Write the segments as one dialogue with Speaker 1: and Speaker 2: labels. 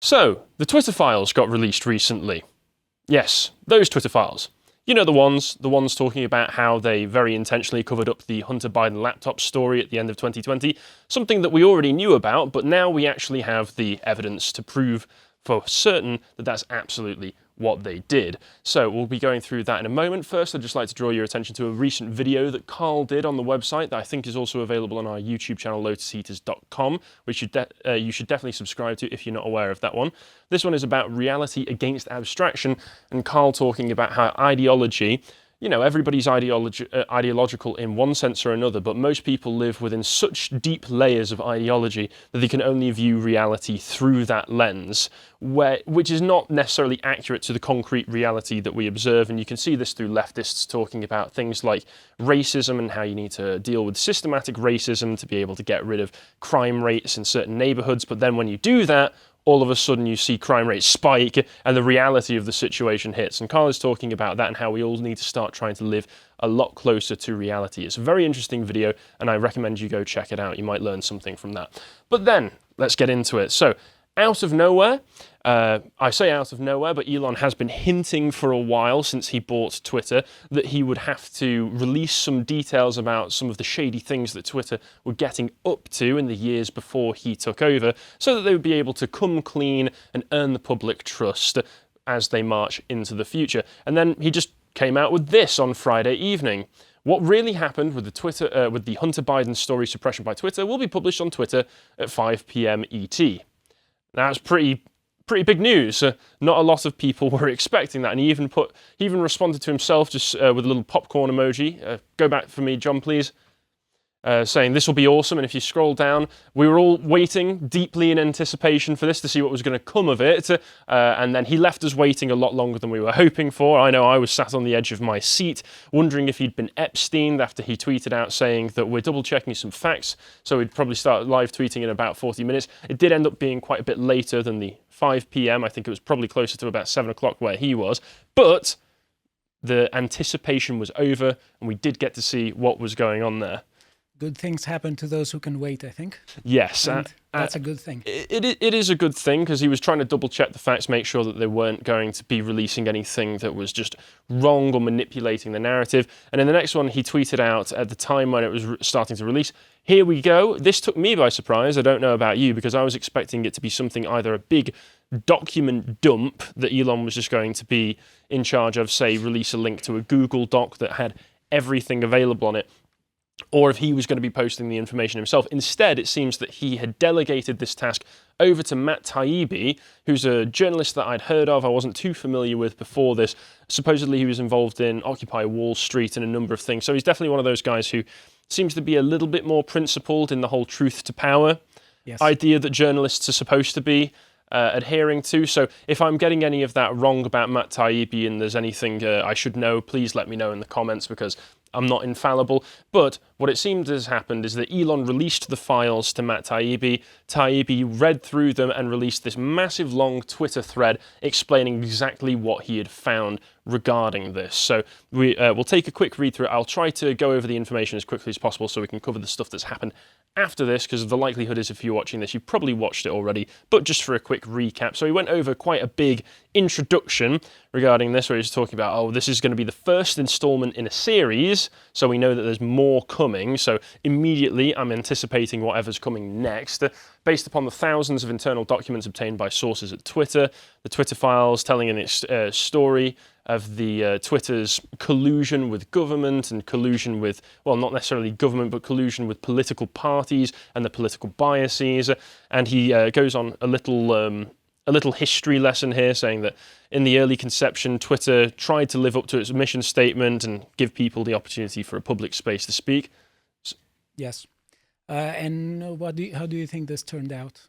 Speaker 1: So, the Twitter files got released recently. Yes, those Twitter files. You know the ones talking about how they very intentionally covered up the Hunter Biden laptop story at the end of 2020, something that we already knew about, but now we actually have the evidence to prove for certain that that's absolutely what they did. So we'll be going through that in a moment. First, I'd just like to draw your attention to a recent video that Carl did on the website that I think is also available on our YouTube channel, lotusheaters.com, which you should definitely subscribe to if you're not aware of that one. This one is about reality against abstraction, and Carl talking about how ideology, you know, everybody's ideological in one sense or another, but most people live within such deep layers of ideology that they can only view reality through that lens, which is not necessarily accurate to the concrete reality that we observe. And you can see this through leftists talking about things like racism and how you need to deal with systematic racism to be able to get rid of crime rates in certain neighborhoods. But then when you do that, all of a sudden you see crime rates spike and the reality of the situation hits. And Carl is talking about that and how we all need to start trying to live a lot closer to reality. It's a very interesting video and I recommend you go check it out. You might learn something from that. But then, let's get into it. So, out of nowhere, I say out of nowhere, but Elon has been hinting for a while since he bought Twitter that he would have to release some details about some of the shady things that Twitter were getting up to in the years before he took over, so that they would be able to come clean and earn the public trust as they march into the future. And then he just came out with this on Friday evening. What really happened with the Hunter Biden story suppression by Twitter will be published on Twitter at 5 p.m. ET. Now, that's pretty big news. Not a lot of people were expecting that, and he even responded to himself just with a little popcorn emoji. Go back for me, John, please. Saying this will be awesome, and if you scroll down, we were all waiting deeply in anticipation for this to see what was going to come of it, and then he left us waiting a lot longer than we were hoping for. I know I was sat on the edge of my seat, wondering if he'd been Epsteined after he tweeted out saying that we're double-checking some facts, so we'd probably start live tweeting in about 40 minutes. It did end up being quite a bit later than the 5 p.m. I think it was probably closer to about 7 o'clock where he was, but the anticipation was over, and we did get to see what was going on there.
Speaker 2: Good things happen to those who can wait, I think.
Speaker 1: Yes.
Speaker 2: That's a good thing.
Speaker 1: It is a good thing, because he was trying to double check the facts, make sure that they weren't going to be releasing anything that was just wrong or manipulating the narrative. And in the next one, he tweeted out at the time when it was starting to release, here we go. This took me by surprise. I don't know about you, because I was expecting it to be something, either a big document dump that Elon was just going to be in charge of, say, release a link to a Google Doc that had everything available on it, or if he was going to be posting the information himself. Instead, it seems that he had delegated this task over to Matt Taibbi, who's a journalist that I'd heard of, I wasn't too familiar with before this. Supposedly he was involved in Occupy Wall Street and a number of things, so he's definitely one of those guys who seems to be a little bit more principled in the whole truth to power idea that journalists are supposed to be adhering to. So if I'm getting any of that wrong about Matt Taibbi and there's anything I should know, please let me know in the comments, because I'm not infallible. But what it seems has happened is that Elon released the files to Matt Taibbi. Taibbi read through them and released this massive long Twitter thread explaining exactly what he had found regarding this. So we'll take a quick read through it. I'll try to go over the information as quickly as possible so we can cover the stuff that's happened after this, because the likelihood is if you're watching this, you've probably watched it already, but just for a quick recap. So he went over quite a big introduction regarding this, where he's talking about, oh, this is going to be the first installment in a series, so we know that there's more coming, so immediately I'm anticipating whatever's coming next. Based upon the thousands of internal documents obtained by sources at Twitter, the Twitter files telling in its story of the Twitter's collusion with government and collusion with, well, not necessarily government, but collusion with political parties and the political biases. And he goes on a little history lesson here, saying that in the early conception, Twitter tried to live up to its mission statement and give people the opportunity for a public space to speak.
Speaker 2: Yes. And how do you think this turned out?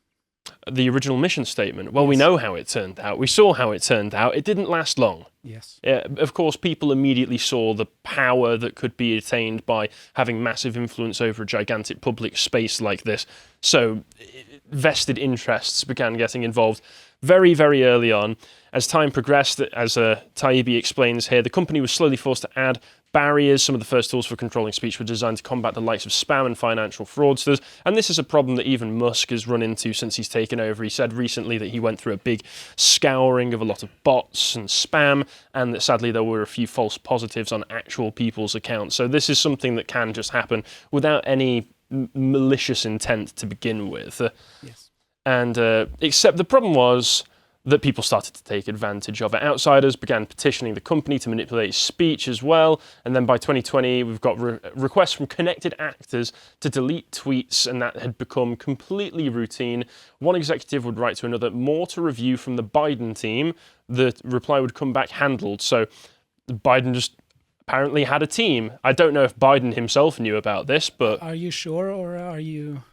Speaker 1: The original mission statement. Well, we know how it turned out. We saw how it turned out. It didn't last long.
Speaker 2: Yes.
Speaker 1: Of course, people immediately saw the power that could be attained by having massive influence over a gigantic public space like this. So vested interests began getting involved very, very early on. As time progressed, as Taibbi explains here, the company was slowly forced to add barriers. Some of the first tools for controlling speech were designed to combat the likes of spam and financial fraudsters. And this is a problem that even Musk has run into since he's taken over. He said recently that he went through a big scouring of a lot of bots and spam, and that sadly there were a few false positives on actual people's accounts. So this is something that can just happen without any malicious intent to begin with.
Speaker 2: Yes.
Speaker 1: And except the problem was that people started to take advantage of it. Outsiders began petitioning the company to manipulate speech as well. And then by 2020, we've got requests from connected actors to delete tweets, and that had become completely routine. One executive would write to another, more to review from the Biden team. The reply would come back handled. So Biden just apparently had a team. I don't know if Biden himself knew about this, but...
Speaker 2: Are you sure, or are you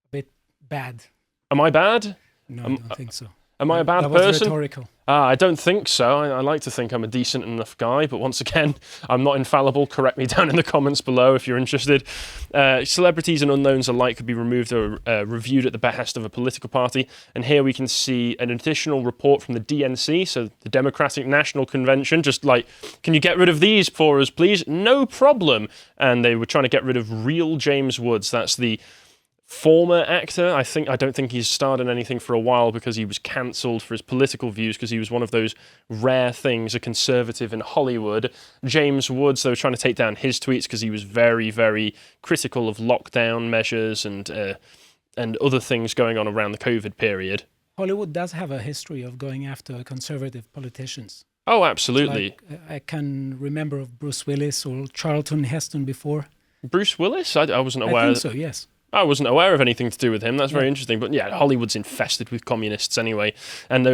Speaker 2: a bit bad?
Speaker 1: Am I bad?
Speaker 2: No, I don't think so.
Speaker 1: Am I a bad
Speaker 2: that was
Speaker 1: person?
Speaker 2: Rhetorical.
Speaker 1: I don't think so. I like to think I'm a decent enough guy, but once again, I'm not infallible. Correct me down in the comments below if you're interested. Celebrities and unknowns alike could be removed or reviewed at the behest of a political party. And here we can see an additional report from the DNC, so the Democratic National Convention, just like, can you get rid of these for us, please? No problem. And they were trying to get rid of real James Woods. That's the former actor. I don't think he's starred in anything for a while because he was cancelled for his political views, because he was one of those rare things, a conservative in Hollywood. James Woods, they were trying to take down his tweets because he was very, very critical of lockdown measures and other things going on around the COVID period.
Speaker 2: Hollywood does have a history of going after conservative politicians.
Speaker 1: Oh, absolutely.
Speaker 2: Like, I can remember of Bruce Willis or Charlton Heston before.
Speaker 1: Bruce Willis? I wasn't aware.
Speaker 2: I think so, yes.
Speaker 1: I wasn't aware of anything to do with him. That's very interesting. But yeah, Hollywood's infested with communists anyway. And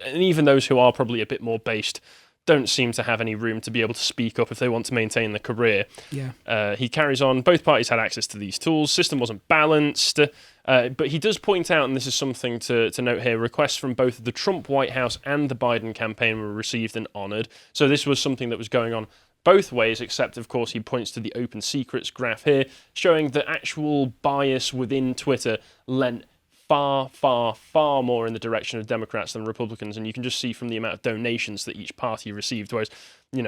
Speaker 1: even those who are probably a bit more based don't seem to have any room to be able to speak up if they want to maintain their career.
Speaker 2: Yeah.
Speaker 1: He carries on. Both parties had access to these tools. System wasn't balanced. But he does point out, and this is something to note here, requests from both the Trump White House and the Biden campaign were received and honoured. So this was something that was going on both ways, except, of course, he points to the open secrets graph here, showing that actual bias within Twitter lent far, far, far more in the direction of Democrats than Republicans. And you can just see from the amount of donations that each party received, whereas,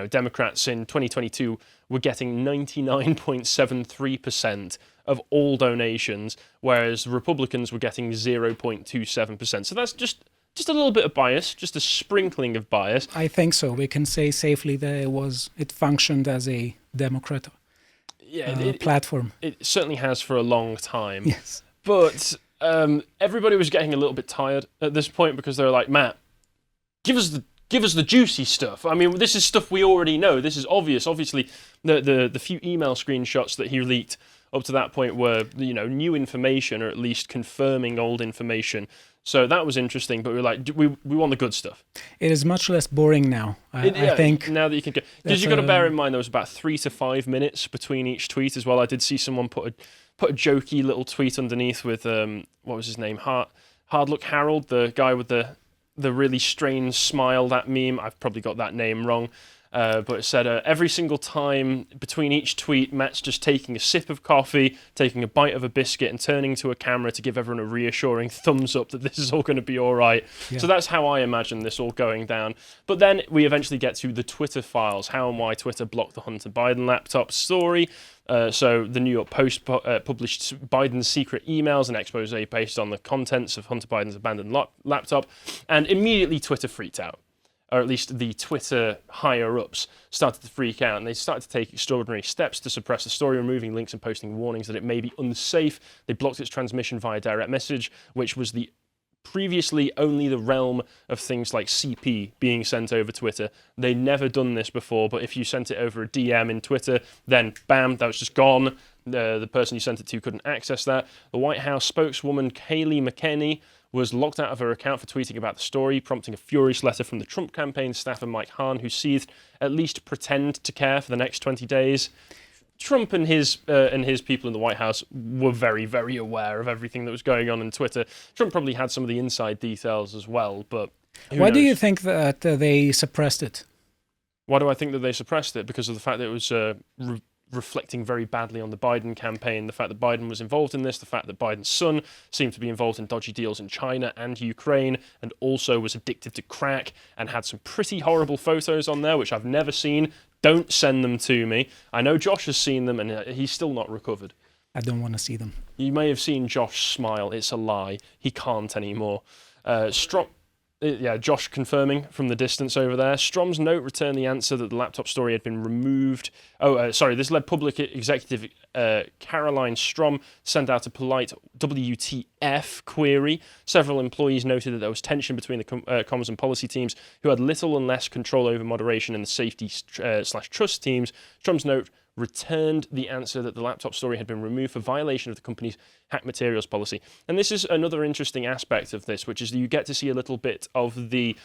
Speaker 1: Democrats in 2022 were getting 99.73% of all donations, whereas Republicans were getting 0.27%. So that's just a little bit of bias, just a sprinkling of bias.
Speaker 2: I think so. We can say safely that it functioned as a Democrat platform.
Speaker 1: It certainly has for a long time.
Speaker 2: Yes.
Speaker 1: But everybody was getting a little bit tired at this point because they were like, Matt, give us the juicy stuff. I mean, this is stuff we already know. This is obvious. Obviously, the few email screenshots that he leaked up to that point were, new information, or at least confirming old information. So that was interesting, but we were like, we want the good stuff.
Speaker 2: It is much less boring now, I think.
Speaker 1: Now that you can get... Because you've got to bear in mind there was about 3 to 5 minutes between each tweet as well. I did see someone put a jokey little tweet underneath with, what was his name? Hard Luck Harold, the guy with the really strange smile, that meme. I've probably got that name wrong. But it said, every single time between each tweet, Matt's just taking a sip of coffee, taking a bite of a biscuit, and turning to a camera to give everyone a reassuring thumbs up that this is all going to be all right. Yeah. So that's how I imagine this all going down. But then we eventually get to the Twitter files, how and why Twitter blocked the Hunter Biden laptop story. So the New York Post published Biden's secret emails and expose based on the contents of Hunter Biden's abandoned laptop, and immediately Twitter freaked out. Or at least the Twitter higher-ups started to freak out, and they started to take extraordinary steps to suppress the story, removing links and posting warnings that it may be unsafe. They blocked its transmission via direct message, which was previously only the realm of things like CP being sent over Twitter. They'd never done this before, but if you sent it over a DM in Twitter, then bam, that was just gone. The person you sent it to couldn't access that. The White House spokeswoman Kayleigh McEnany was locked out of her account for tweeting about the story, prompting a furious letter from the Trump campaign staffer Mike Hahn, who seethed, at least pretend to care for the next 20 days. Trump and his people in the White House were very, very aware of everything that was going on Twitter. Trump probably had some of the inside details as well, but
Speaker 2: why do you think that they suppressed it?
Speaker 1: Why do I think that they suppressed it? Because of the fact that it was reflecting very badly on the Biden campaign. The fact that Biden was involved in this, the fact that Biden's son seemed to be involved in dodgy deals in China and Ukraine, and also was addicted to crack and had some pretty horrible photos on there, which I've never seen. Don't send them to me. I know Josh has seen them, and he's still not recovered.
Speaker 2: I don't want to see them.
Speaker 1: You may have seen Josh smile. It's a lie. He can't anymore. Josh confirming from the distance over there. Strom's note returned the answer that the laptop story had been removed. This led public executive Caroline Strom sent out a polite WTF query. Several employees noted that there was tension between the comms and policy teams who had little and less control over moderation and the safety/trust teams. Strom's note returned the answer that the laptop story had been removed for violation of the company's hack materials policy. And this is another interesting aspect of this, which is that you get to see a little bit of the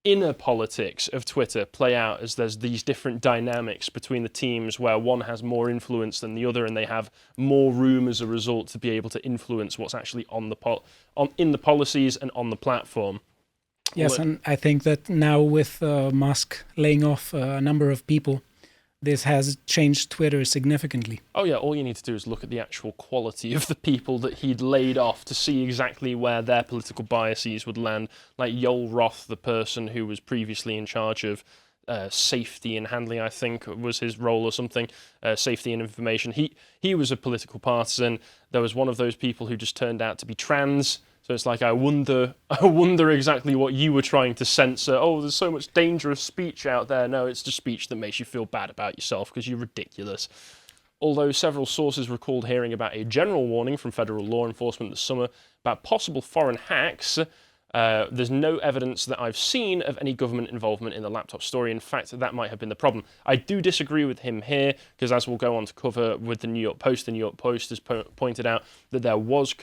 Speaker 1: inner politics of Twitter play out as there's these different dynamics between the teams where one has more influence than the other and they have more room as a result to be able to influence what's actually in the policies and on the platform.
Speaker 2: Yes, and I think that now with Musk laying off a number of people, this has changed Twitter significantly.
Speaker 1: Oh yeah, all you need to do is look at the actual quality of the people that he'd laid off to see exactly where their political biases would land. Like Yoel Roth, the person who was previously in charge of safety and handling, I think was his role or something, safety and information. He was a political partisan. There was one of those people who just turned out to be trans. So it's like, I wonder exactly what you were trying to censor. Oh, there's so much dangerous speech out there. No, it's just speech that makes you feel bad about yourself because you're ridiculous. Although several sources recalled hearing about a general warning from federal law enforcement this summer about possible foreign hacks, there's no evidence that I've seen of any government involvement in the laptop story. In fact, that might have been the problem. I do disagree with him here, because as we'll go on to cover with the New York Post has pointed out that there was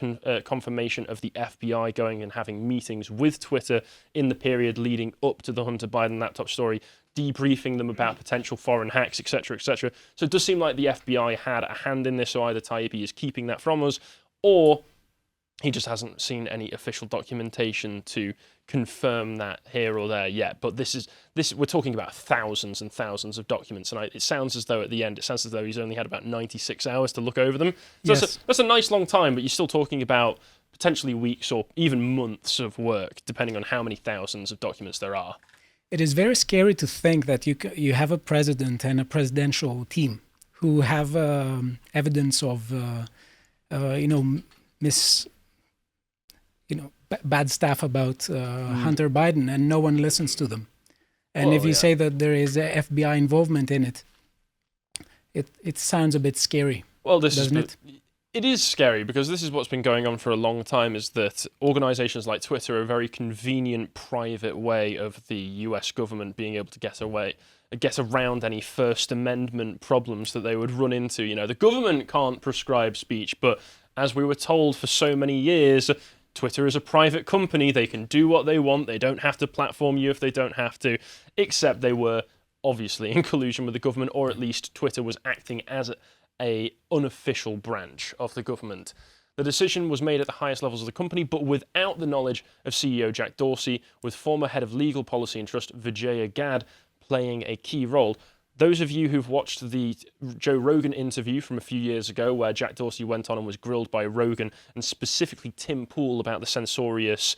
Speaker 1: confirmation of the FBI going and having meetings with Twitter in the period leading up to the Hunter Biden laptop story, debriefing them about potential foreign hacks, etc., etc. So it does seem like the FBI had a hand in this, so either Taibbi is keeping that from us, or he just hasn't seen any official documentation to confirm that here or there yet. But this we're talking about thousands and thousands of documents, and it sounds as though at the end, he's only had about 96 hours to look over them. So yes. That's a nice long time, but you're still talking about potentially weeks or even months of work, depending on how many thousands of documents there are.
Speaker 2: It is very scary to think that you have a president and a presidential team who have evidence of bad stuff about Hunter Biden, and no one listens to them. And if you say that there is a FBI involvement in it, it sounds a bit scary.
Speaker 1: Well, it is scary, because this is what's been going on for a long time, is that organizations like Twitter are a very convenient private way of the US government being able to get around any First Amendment problems that they would run into. The government can't prescribe speech, but as we were told for so many years, Twitter is a private company. They can do what they want. They don't have to platform you if they don't have to, except they were obviously in collusion with the government, or at least Twitter was acting as a unofficial branch of the government. The decision was made at the highest levels of the company, but without the knowledge of CEO Jack Dorsey, with former head of legal policy and trust Vijaya Gad playing a key role. Those of you who've watched the Joe Rogan interview from a few years ago, where Jack Dorsey went on and was grilled by Rogan, and specifically Tim Pool about the censorious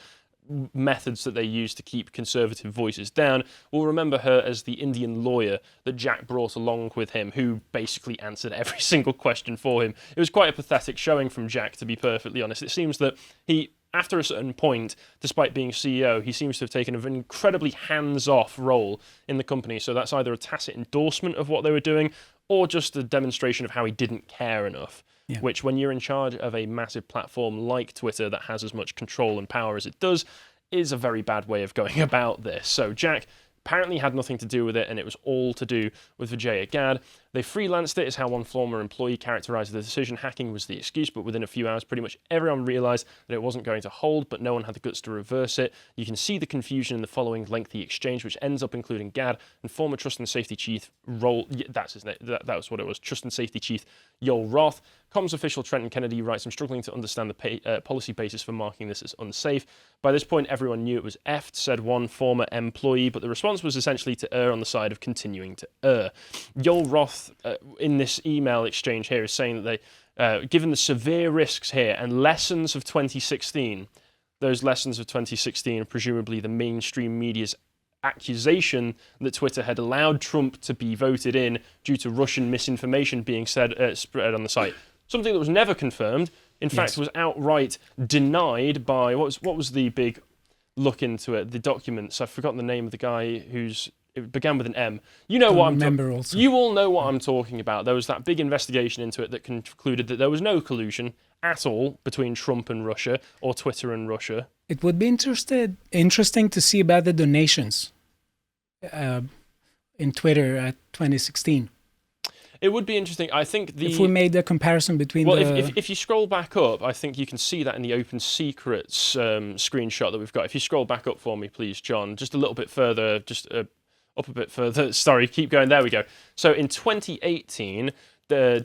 Speaker 1: methods that they use to keep conservative voices down, will remember her as the Indian lawyer that Jack brought along with him, who basically answered every single question for him. It was quite a pathetic showing from Jack, to be perfectly honest. It seems that after a certain point, despite being CEO, he seems to have taken an incredibly hands-off role in the company. So that's either a tacit endorsement of what they were doing, or just a demonstration of how he didn't care enough. Yeah. Which, when you're in charge of a massive platform like Twitter that has as much control and power as it does, is a very bad way of going about this. So Jack apparently had nothing to do with it, and it was all to do with Vijaya Gad. They freelanced it, is how one former employee characterized the decision. Hacking was the excuse, but within a few hours, pretty much everyone realized that it wasn't going to hold, but no one had the guts to reverse it. You can see the confusion in the following lengthy exchange, which ends up including Gad and former Trust and Safety Chief that's his name. That was what it was. Trust and Safety Chief Yoel Roth. Comms official Trenton Kennedy writes, "I'm struggling to understand the policy basis for marking this as unsafe. By this point, everyone knew it was effed," said one former employee, but the response was essentially to err on the side of continuing to err. Yoel Roth length in this email exchange here is saying that they, given the severe risks here and lessons of 2016, those lessons of 2016 are presumably the mainstream media's accusation that Twitter had allowed Trump to be voted in due to Russian misinformation being spread on the site. Something that was never confirmed. In fact, was outright denied by what was the big look into it? The documents. I've forgotten the name of the guy it began with an M. You know what I'm talking about. You all know what I'm talking about. There was that big investigation into it that concluded that there was no collusion at all between Trump and Russia or Twitter and Russia.
Speaker 2: It would be interesting to see about the donations in Twitter at 2016.
Speaker 1: It would be interesting. I think
Speaker 2: if we made a comparison between
Speaker 1: if you scroll back up, I think you can see that in the Open Secrets screenshot that we've got. If you scroll back up for me, please, John, just a little bit further, up a bit further. Sorry, keep going. There we go. So in 2018, the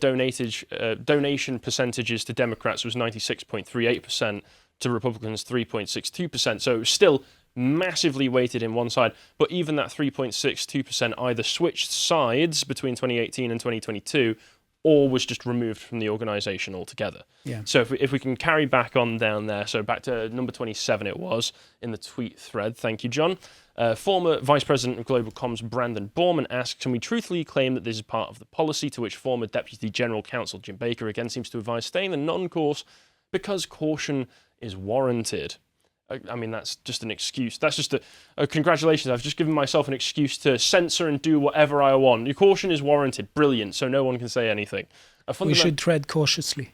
Speaker 1: donation percentages to Democrats was 96.38%, to Republicans 3.62%. So it was still massively weighted in one side, but even that 3.62% either switched sides between 2018 and 2022 or was just removed from the organisation altogether.
Speaker 2: Yeah.
Speaker 1: So if we can carry back on down there, so back to number 27 it was in the tweet thread, thank you, John. Former Vice President of Global Comms Brandon Borman asks, can we truthfully claim that this is part of the policy, to which former Deputy General Counsel Jim Baker again seems to advise staying the non-course because caution is warranted. I mean, that's just an excuse. That's just a congratulations. I've just given myself an excuse to censor and do whatever I want. Your caution is warranted. Brilliant. So no one can say anything.
Speaker 2: We should tread cautiously.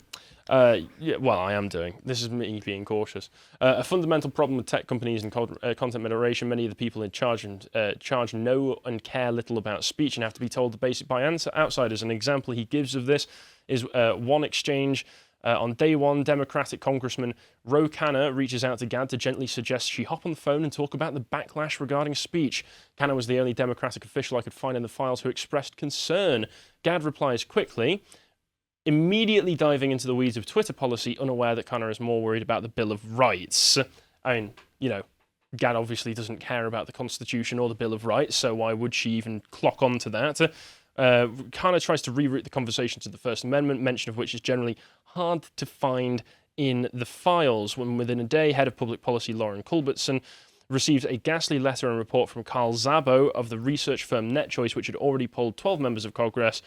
Speaker 1: Yeah, well, I am doing. This is me being cautious. A fundamental problem with tech companies and content moderation, many of the people in charge know and care little about speech and have to be told the basic by outsiders. An example he gives of this is one exchange. On day one, Democratic Congressman Ro Khanna reaches out to Gad to gently suggest she hop on the phone and talk about the backlash regarding speech. Khanna was the only Democratic official I could find in the files who expressed concern. Gad replies quickly, immediately diving into the weeds of Twitter policy, unaware that Khanna is more worried about the Bill of Rights. I mean, you know, Gad obviously doesn't care about the Constitution or the Bill of Rights, so why would she even clock on to that? Khanna tries to reroute the conversation to the First Amendment, mention of which is generally hard to find in the files. When within a day, Head of Public Policy Lauren Culbertson received a ghastly letter and report from Carl Szabo of the research firm NetChoice, which had already polled 12 members of Congress,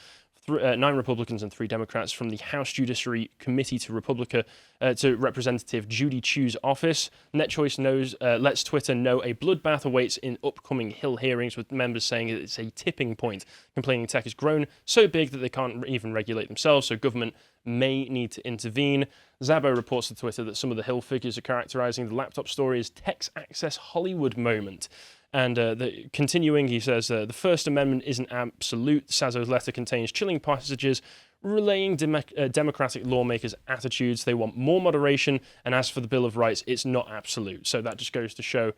Speaker 1: 9 Republicans and 3 Democrats from the House Judiciary Committee to Representative Judy Chu's office. NetChoice lets Twitter know a bloodbath awaits in upcoming Hill hearings, with members saying it's a tipping point. Complaining tech has grown so big that they can't even regulate themselves, so government may need to intervene. Szabo reports to Twitter that some of the Hill figures are characterizing the laptop story as Tech's Access Hollywood moment. And continuing, he says, the First Amendment isn't absolute. Sazo's letter contains chilling passages relaying Democratic lawmakers' attitudes. They want more moderation, and as for the Bill of Rights, it's not absolute. So that just goes to show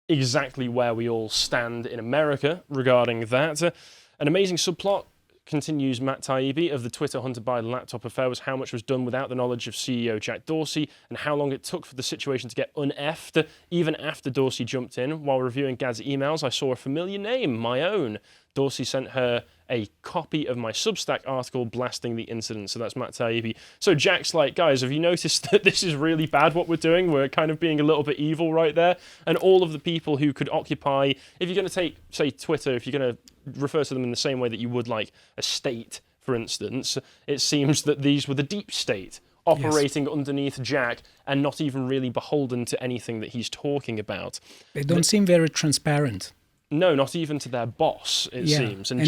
Speaker 1: exactly where we all stand in America regarding that. An amazing subplot, continues Matt Taibbi, of the Twitter Hunter Biden laptop affair was how much was done without the knowledge of CEO Jack Dorsey and how long it took for the situation to get un-effed. Even after Dorsey jumped in, while reviewing Gad's emails, I saw a familiar name, my own. Dorsey sent her a copy of my Substack article blasting the incident. So that's Matt Taibbi. So Jack's like, guys, have you noticed that this is really bad what we're doing? We're kind of being a little bit evil right there. And all of the people who could occupy, if you're going to take, say, Twitter, if you're going to refer to them in the same way that you would like a state, for instance, it seems that these were the deep state operating underneath Jack and not even really beholden to anything that he's talking about.
Speaker 2: They don't seem very transparent.
Speaker 1: No, not even to their boss, it seems. And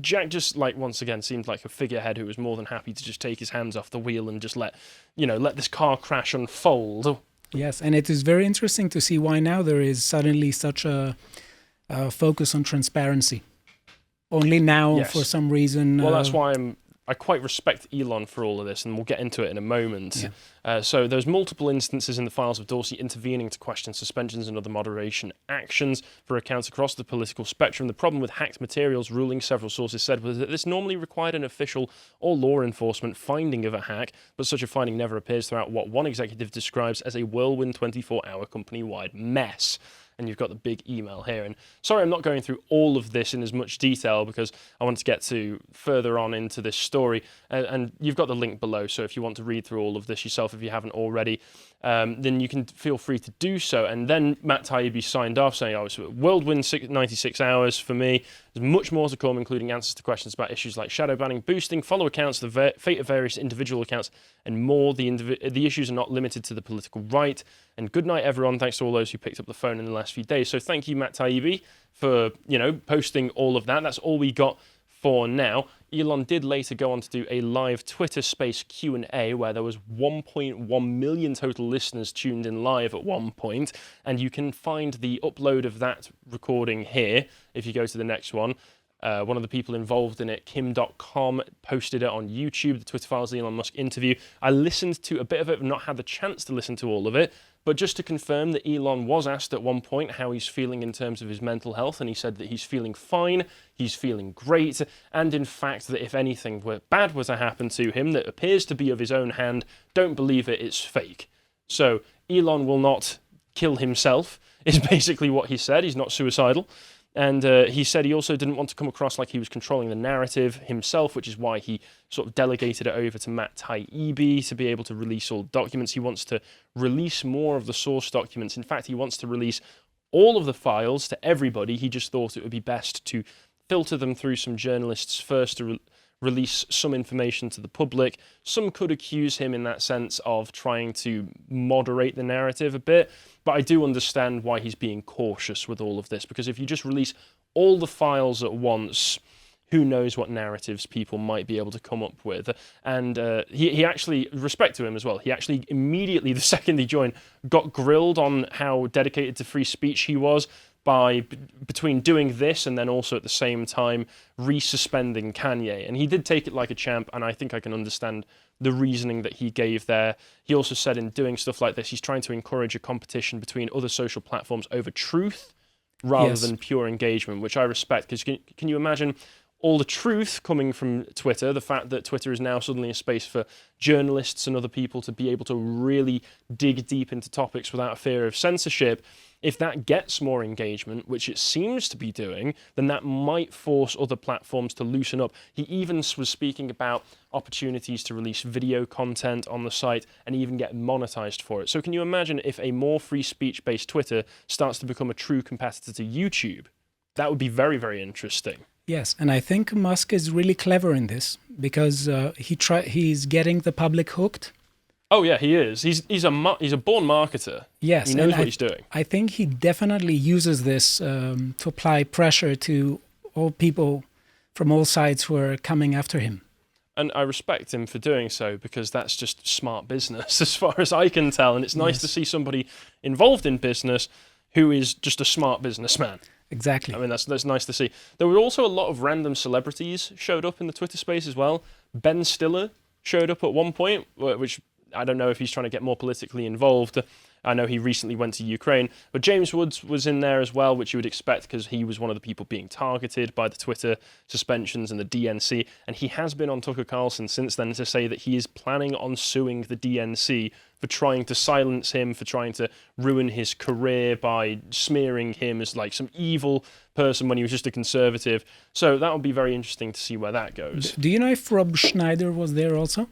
Speaker 1: Jack just, like, once again, seemed like a figurehead who was more than happy to just take his hands off the wheel and just let this car crash unfold.
Speaker 2: Yes, and it is very interesting to see why now there is suddenly such a focus on transparency. Only now, for some reason.
Speaker 1: Well, that's why I quite respect Elon for all of this, and we'll get into it in a moment. Yeah. So there's multiple instances in the files of Dorsey intervening to question suspensions and other moderation actions for accounts across the political spectrum. The problem with hacked materials ruling, several sources said, was that this normally required an official or law enforcement finding of a hack, but such a finding never appears throughout what one executive describes as a whirlwind 24-hour company-wide mess. and you've got the big email here. And sorry, I'm not going through all of this in as much detail because I want to get to further on into this story. And you've got the link below, so if you want to read through all of this yourself, if you haven't already, then you can feel free to do so. And then Matt Taibbi signed off saying, it's a whirlwind 96 hours for me. There's much more to come, including answers to questions about issues like shadow banning, boosting, follow accounts, the fate of various individual accounts, and more. The issues are not limited to the political right. And good night, everyone. Thanks to all those who picked up the phone in the last few days. So thank you, Matt Taibbi, for posting all of that. That's all we got for now. Elon did later go on to do a live Twitter Space Q&A where there was 1.1 million total listeners tuned in live at one point, and you can find the upload of that recording here if you go to the next one. One of the people involved in it, Kim.com, posted it on YouTube, the Twitter Files Elon Musk interview. I listened to a bit of it, not had the chance to listen to all of it, but just to confirm that Elon was asked at one point how he's feeling in terms of his mental health, and he said that he's feeling fine, he's feeling great, and in fact that if anything bad were to happen to him that appears to be of his own hand, don't believe it, it's fake. So Elon will not kill himself, is basically what he said. He's not suicidal. And he said he also didn't want to come across like he was controlling the narrative himself, which is why he sort of delegated it over to Matt Taibbi to be able to release all documents. He wants to release more of the source documents. In fact, he wants to release all of the files to everybody. He just thought it would be best to filter them through some journalists first to release some information to the public. Some could accuse him in that sense of trying to moderate the narrative a bit, but I do understand why he's being cautious with all of this, because if you just release all the files at once, who knows what narratives people might be able to come up with. And he actually, respect to him as well, he actually immediately, the second he joined, got grilled on how dedicated to free speech he was by between doing this and then also at the same time resuspending Kanye. And he did take it like a champ, and I think I can understand the reasoning that he gave there. He also said in doing stuff like this, he's trying to encourage a competition between other social platforms over truth rather than pure engagement, which I respect, because can you imagine all the truth coming from Twitter, the fact that Twitter is now suddenly a space for journalists and other people to be able to really dig deep into topics without a fear of censorship. If that gets more engagement, which it seems to be doing, then that might force other platforms to loosen up. He even was speaking about opportunities to release video content on the site and even get monetized for it. So can you imagine if a more free speech-based Twitter starts to become a true competitor to YouTube? That would be very, very interesting.
Speaker 2: Yes, and I think Musk is really clever in this because he's getting the public hooked.
Speaker 1: Oh yeah, he is. He's a born marketer.
Speaker 2: Yes,
Speaker 1: he knows what he's doing.
Speaker 2: I think he definitely uses this to apply pressure to all people from all sides who are coming after him.
Speaker 1: And I respect him for doing so, because that's just smart business as far as I can tell. And it's nice to see somebody involved in business who is just a smart businessman.
Speaker 2: Exactly.
Speaker 1: I mean, that's nice to see. There were also a lot of random celebrities showed up in the Twitter space as well. Ben Stiller showed up at one point, which I don't know if he's trying to get more politically involved. I know he recently went to Ukraine, but James Woods was in there as well, which you would expect because he was one of the people being targeted by the Twitter suspensions and the DNC. And he has been on Tucker Carlson since then to say that he is planning on suing the DNC for trying to silence him, for trying to ruin his career by smearing him as like some evil person when he was just a conservative. So that will be very interesting to see where that goes.
Speaker 2: Do you know if Rob Schneider was there also?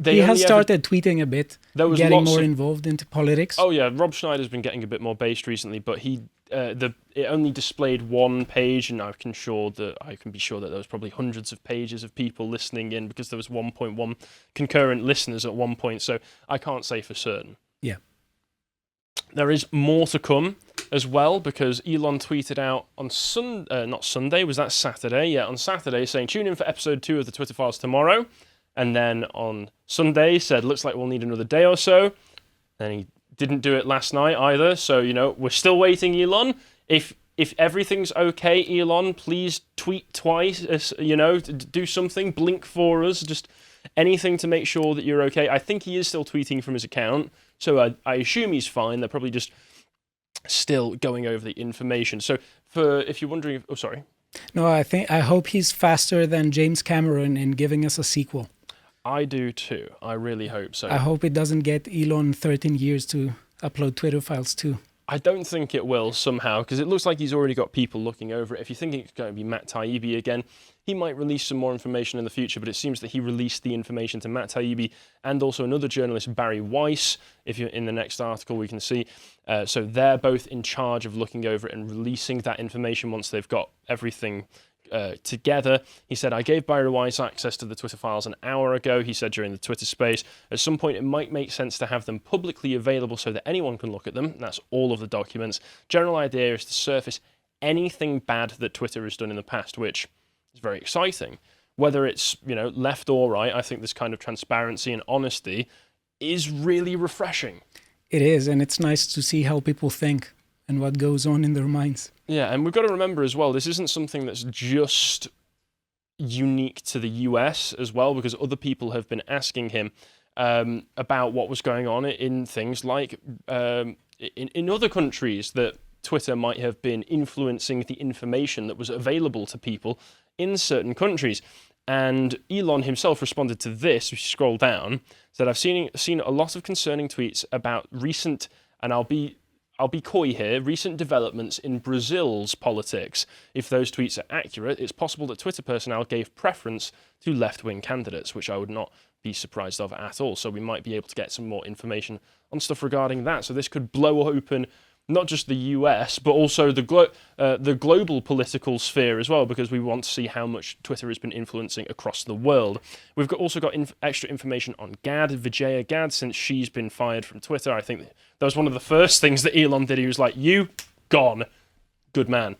Speaker 2: He has started tweeting a bit, getting more involved into politics.
Speaker 1: Oh yeah, Rob Schneider's been getting a bit more based recently, but it only displayed one page, and I can be sure that there was probably hundreds of pages of people listening in, because there was 1.1 concurrent listeners at one point, so I can't say for certain.
Speaker 2: Yeah.
Speaker 1: There is more to come as well, because Elon tweeted out on Saturday, on Saturday, saying tune in for episode 2 of the Twitter Files tomorrow. And then on Sunday said, looks like we'll need another day or so. And he didn't do it last night either. So, we're still waiting, Elon. If everything's okay, Elon, please tweet twice, do something, blink for us, just anything to make sure that you're okay. I think he is still tweeting from his account. So I assume he's fine. They're probably just still going over the information. So if you're wondering,
Speaker 2: No, I hope he's faster than James Cameron in giving us a sequel.
Speaker 1: I do too. I really hope so.
Speaker 2: I hope it doesn't get Elon 13 years to upload Twitter Files too.
Speaker 1: I don't think it will somehow, because it looks like he's already got people looking over it. If you think it's going to be Matt Taibbi again, he might release some more information in the future, but it seems that he released the information to Matt Taibbi and also another journalist, Barry Weiss, if you're in the next article we can see. So they're both in charge of looking over it and releasing that information once they've got everything together. He said, I gave Barry Weiss access to the Twitter files an hour ago, he said during the Twitter space. At some point, it might make sense to have them publicly available so that anyone can look at them. That's all of the documents. General idea is to surface anything bad that Twitter has done in the past, which is very exciting. Whether it's, left or right, I think this kind of transparency and honesty is really refreshing.
Speaker 2: It is, and it's nice to see how people think and what goes on in their minds.
Speaker 1: Yeah, and we've got to remember as well, this isn't something that's just unique to the US as well, because other people have been asking him about what was going on in things like in other countries that Twitter might have been influencing the information that was available to people in certain countries. And Elon himself responded to this, if you scroll down, said, I've seen a lot of concerning tweets about recent, and I'll be coy here, recent developments in Brazil's politics. If those tweets are accurate, it's possible that Twitter personnel gave preference to left-wing candidates, which I would not be surprised of at all. So we might be able to get some more information on stuff regarding that. So this could blow open not just the US, but also the global political sphere as well, because we want to see how much Twitter has been influencing across the world. We've also got extra information on Vijaya Gad, since she's been fired from Twitter. I think that was one of the first things that Elon did. He was like, you, gone. Good man.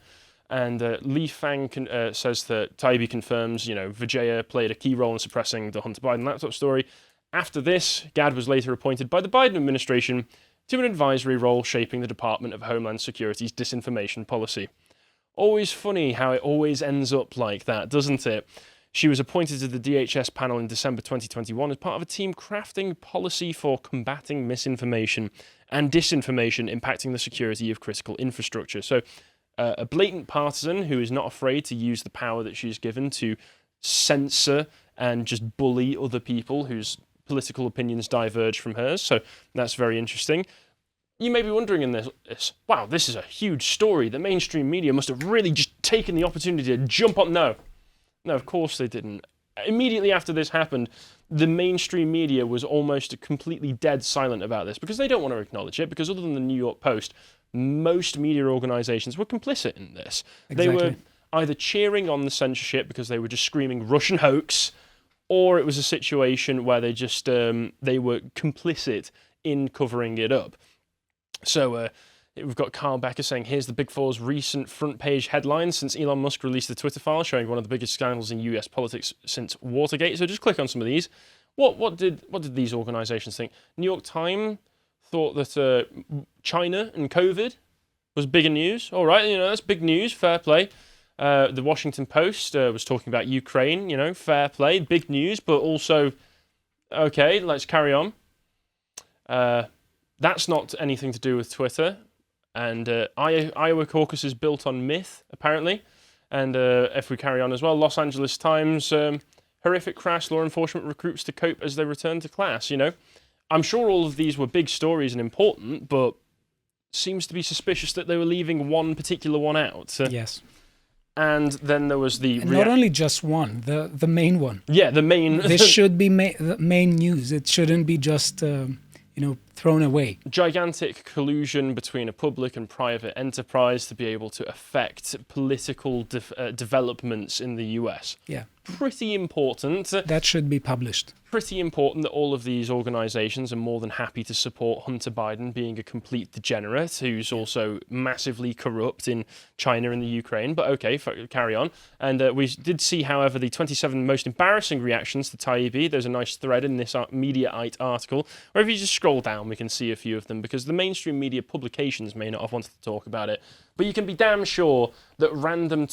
Speaker 1: And Li Fang says that Taibbi confirms, Vijaya played a key role in suppressing the Hunter Biden laptop story. After this, Gad was later appointed by the Biden administration to an advisory role shaping the Department of Homeland Security's disinformation policy. Always funny how it always ends up like that, doesn't it? She was appointed to the DHS panel in December 2021 as part of a team crafting policy for combating misinformation and disinformation impacting the security of critical infrastructure. So a blatant partisan who is not afraid to use the power that she's given to censor and just bully other people whose political opinions diverge from hers. So that's very interesting. You may be wondering in this, wow, this is a huge story. The mainstream media must have really just taken the opportunity to jump on. No, of course they didn't. Immediately after this happened, the mainstream media was almost completely dead silent about this because they don't want to acknowledge it, because other than the New York Post, most media organizations were complicit in this. Exactly. They were either cheering on the censorship because they were just screaming Russian hoax, or it was a situation where they just they were complicit in covering it up. So we've got Carl Becker saying, here's the Big Four's recent front page headlines since Elon Musk released the Twitter file, showing one of the biggest scandals in US politics since Watergate. So just click on some of these. What did these organizations think? New York Times thought that China and COVID was bigger news. All right, that's big news, fair play. The Washington Post was talking about Ukraine, fair play, big news, but also, okay, let's carry on. That's not anything to do with Twitter. And Iowa caucus is built on myth, apparently. And if we carry on as well, Los Angeles Times, horrific crash, law enforcement recruits to cope as they return to class, I'm sure all of these were big stories and important, but seems to be suspicious that they were leaving one particular one out.
Speaker 2: Yes.
Speaker 1: And then there was the...
Speaker 2: not only just one, the main one.
Speaker 1: Yeah, the main...
Speaker 2: This should be the main news. It shouldn't be just, thrown away.
Speaker 1: Gigantic collusion between a public and private enterprise to be able to affect political developments in the US.
Speaker 2: Yeah.
Speaker 1: Pretty important.
Speaker 2: That should be published.
Speaker 1: Pretty important that all of these organizations are more than happy to support Hunter Biden being a complete degenerate who's also massively corrupt in China and the Ukraine. But okay, carry on. And we did see, however, the 27 most embarrassing reactions to Taibbi. There's a nice thread in this Mediaite article, where if you just scroll down, we can see a few of them, because the mainstream media publications may not have wanted to talk about it. But you can be damn sure that random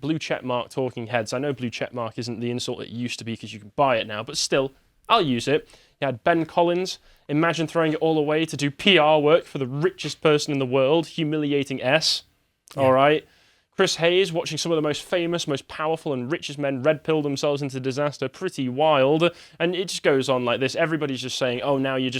Speaker 1: blue checkmark talking heads, I know blue checkmark isn't the insult it used to be because you can buy it now, but still, I'll use it. You had Ben Collins, imagine throwing it all away to do PR work for the richest person in the world, humiliating S. Yeah. All right. Chris Hayes watching some of the most famous, most powerful and richest men red pill themselves into disaster. Pretty wild. And it just goes on like this. Everybody's just saying, oh, now you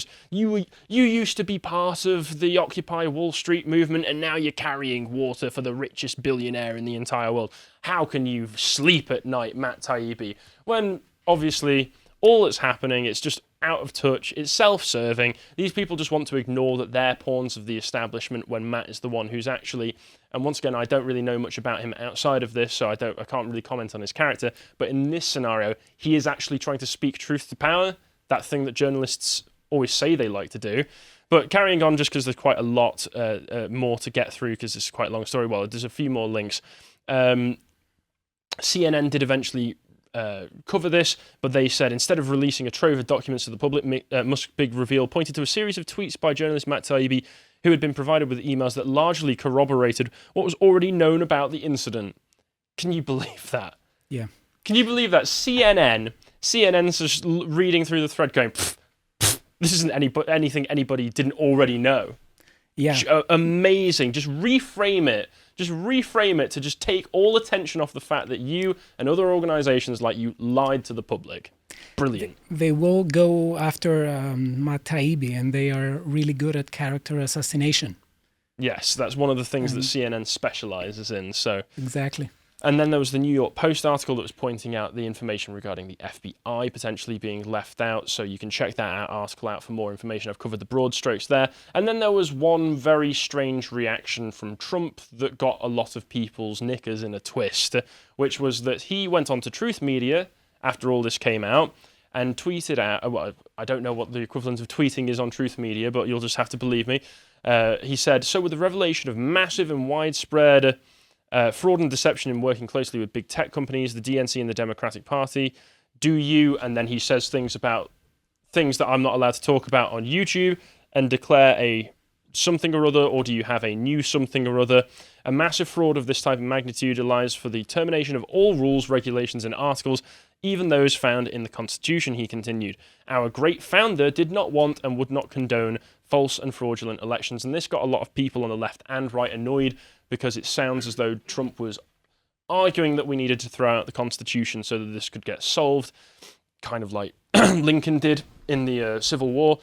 Speaker 1: used to be part of the Occupy Wall Street movement and now you're carrying water for the richest billionaire in the entire world. How can you sleep at night, Matt Taibbi? When obviously all that's happening, it's just out of touch, it's self-serving. These people just want to ignore that they're pawns of the establishment when Matt is the one who's actually, and once again, I don't really know much about him outside of this, so I can't really comment on his character, but in this scenario, he is actually trying to speak truth to power, that thing that journalists always say they like to do. But carrying on, just because there's quite a lot more to get through, because it's quite a long story, well, there's a few more links. CNN did eventually cover this, but they said instead of releasing a trove of documents to the public, Musk's big reveal pointed to a series of tweets by journalist Matt Taibbi, who had been provided with emails that largely corroborated what was already known about the incident. Can you believe that?
Speaker 2: Yeah.
Speaker 1: Can you believe that? CNN's just reading through the thread going, pff, pff, this isn't anything anybody didn't already know.
Speaker 2: Yeah.
Speaker 1: Amazing. Just reframe it. Just reframe it to just take all attention off the fact that you and other organizations like you lied to the public. Brilliant.
Speaker 2: They will go after Matt Taibbi, and they are really good at character assassination.
Speaker 1: Yes, that's one of the things that CNN specializes in. So
Speaker 2: exactly.
Speaker 1: And then there was the New York Post article that was pointing out the information regarding the FBI potentially being left out, so you can check that article out for more information. I've covered the broad strokes there. And then there was one very strange reaction from Trump that got a lot of people's knickers in a twist, which was that he went on to Truth Media after all this came out and tweeted out, well, I don't know what the equivalent of tweeting is on Truth Media, but you'll just have to believe me. He said, so with the revelation of massive and widespread fraud and deception in working closely with big tech companies, the DNC and the Democratic Party, do you, and then he says things about things that I'm not allowed to talk about on YouTube, and declare a something or other, or do you have a new something or other? A massive fraud of this type of magnitude allows for the termination of all rules, regulations, and articles, even those found in the Constitution, he continued. Our great founder did not want and would not condone false and fraudulent elections, and this got a lot of people on the left and right annoyed, because it sounds as though Trump was arguing that we needed to throw out the Constitution so that this could get solved, kind of like Lincoln did in the Civil War,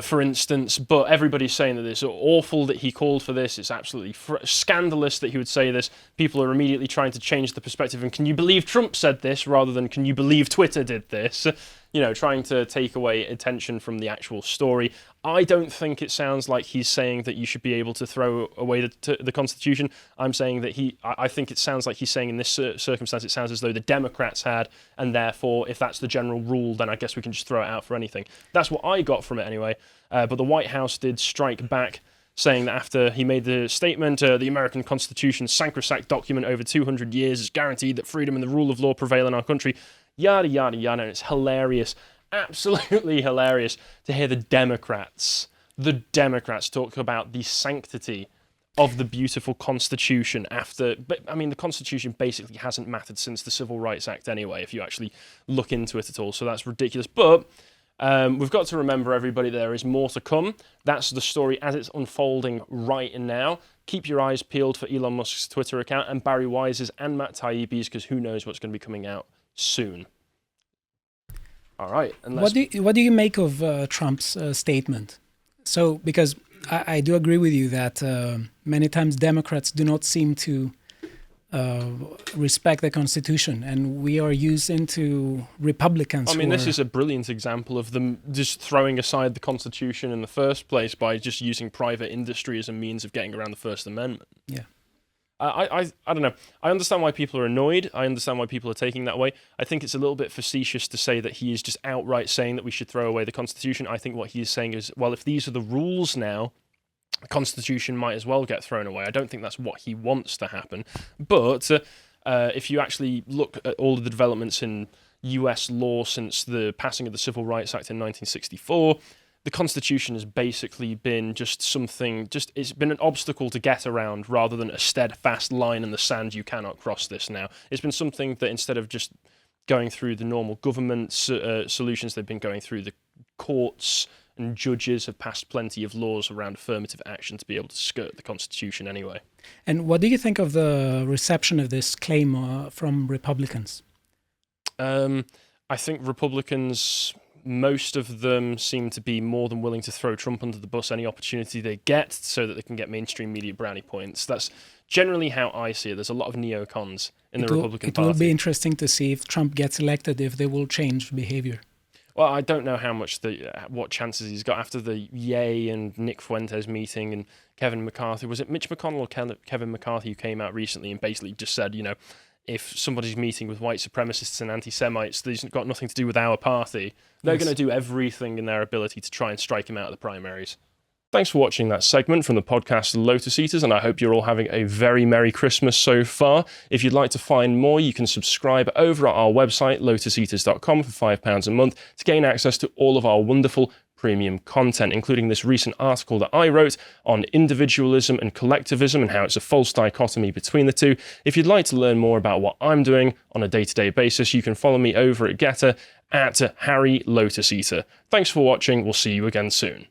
Speaker 1: for instance. But everybody's saying that it's awful that he called for this. It's absolutely scandalous that he would say this. People are immediately trying to change the perspective, and can you believe Trump said this rather than can you believe Twitter did this? You know, trying to take away attention from the actual story. I don't think it sounds like he's saying that you should be able to throw away the Constitution. I'm saying that I think it sounds like he's saying in this circumstance, it sounds as though the Democrats had, and therefore, if that's the general rule, then I guess we can just throw it out for anything. That's what I got from it anyway. But the White House did strike back, saying that after he made the statement, the American Constitution's sacrosanct document over 200 years is guaranteed that freedom and the rule of law prevail in our country, yada, yada, yada. And it's hilarious, absolutely hilarious to hear the Democrats talk about the sanctity of the beautiful Constitution after, but I mean, the Constitution basically hasn't mattered since the Civil Rights Act anyway, if you actually look into it at all. So that's ridiculous. But we've got to remember, everybody, there is more to come. That's the story as it's unfolding right now. Keep your eyes peeled for Elon Musk's Twitter account and Barry Wise's and Matt Taibbi's, because who knows what's going to be coming out soon. All right. And
Speaker 2: what do you make of Trump's statement? So, because I do agree with you that many times Democrats do not seem to respect the Constitution, and we are used into Republicans.
Speaker 1: I mean, this is a brilliant example of them just throwing aside the Constitution in the first place by just using private industry as a means of getting around the First Amendment.
Speaker 2: Yeah.
Speaker 1: I don't know. I understand why people are annoyed. I understand why people are taking that way. I think it's a little bit facetious to say that he is just outright saying that we should throw away the Constitution. I think what he is saying is, well, if these are the rules now, the Constitution might as well get thrown away. I don't think that's what he wants to happen. But if you actually look at all of the developments in US law since the passing of the Civil Rights Act in 1964, the Constitution has basically been just something, it's been an obstacle to get around rather than a steadfast line in the sand, you cannot cross this now. It's been something that instead of just going through the normal government solutions, they've been going through the courts and judges have passed plenty of laws around affirmative action to be able to skirt the Constitution anyway.
Speaker 2: And what do you think of the reception of this claim from Republicans?
Speaker 1: I think Republicans, most of them seem to be more than willing to throw Trump under the bus any opportunity they get so that they can get mainstream media brownie points. That's generally how I see it. There's a lot of neocons in the Republican Party.
Speaker 2: It will be interesting to see if Trump gets elected, if they will change behavior.
Speaker 1: Well, I don't know what chances he's got after the Ye and Nick Fuentes meeting and Kevin McCarthy. Was it Mitch McConnell or Kevin McCarthy who came out recently and basically just said, if somebody's meeting with white supremacists and anti-Semites, these got nothing to do with our party. They're going to do everything in their ability to try and strike him out of the primaries. Thanks for watching that segment from the podcast Lotus Eaters, and I hope you're all having a very Merry Christmas so far. If you'd like to find more, you can subscribe over at our website, lotuseaters.com, for £5 a month to gain access to all of our wonderful premium content, including this recent article that I wrote on individualism and collectivism and how it's a false dichotomy between the two. If you'd like to learn more about what I'm doing on a day-to-day basis, you can follow me over at Getter at Harry Lotus Eater. Thanks for watching. We'll see you again soon.